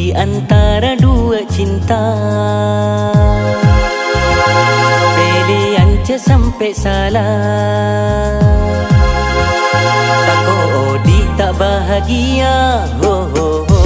Di antara dua cinta, pilihan je sampai salah. Tako Odi tak bahagia, oh, oh, oh.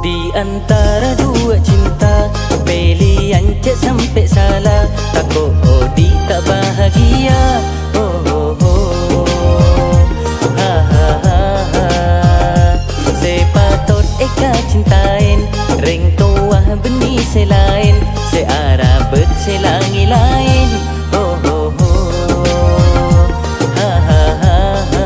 Di antara dua cinta, pilihan je sampai salah. Tako Odi tak bahagia, oh, oh, oh. Ha, ha, ha, ha. Sepatut eka cintain, ring tua benih selain, searah berselangi lain, oh, oh, oh. Ha, ha, ha, ha.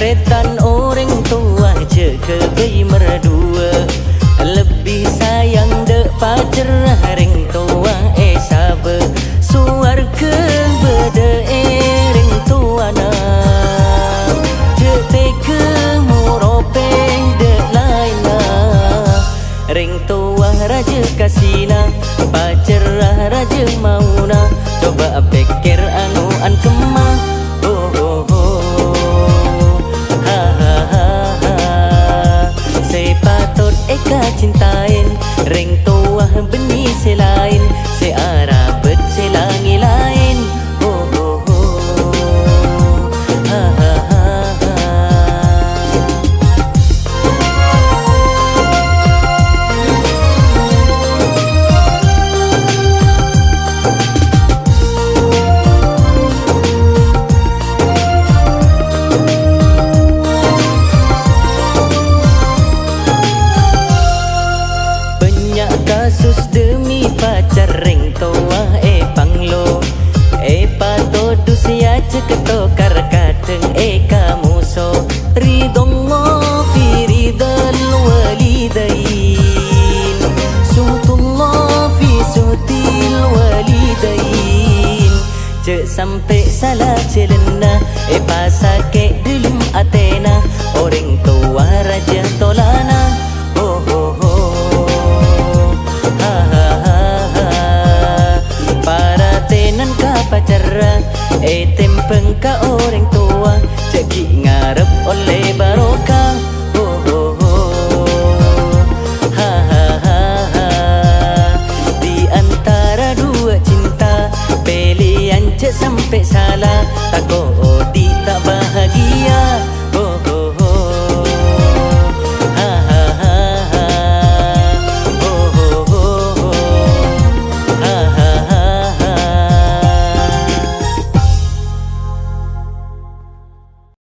Tretan orang tua je kebai merdua, lebih sayang dek pacar ring tua sabar. Suar ke beda ring tua na je teke muropeng dek lain na. Ring tua raja kasina, pacar raja mauna. Coba pikir anu an kemah, oh, oh, oh. Sepatut eka cintain, ring tua benih selain, searah berselangi lain, oh, oh, oh. Ha, ha, ha, ha. Kasus demi pacar ring tua panglo, patodu sia ceketokar kateng kamu so. Ridong fi ridal walidain, sutullah fi sutil walidain. Cek sampai salah celena, pasake dalam atena, orang tua raja tolana, oh, oh, oh. Para tenan ka pacara, tempeng ka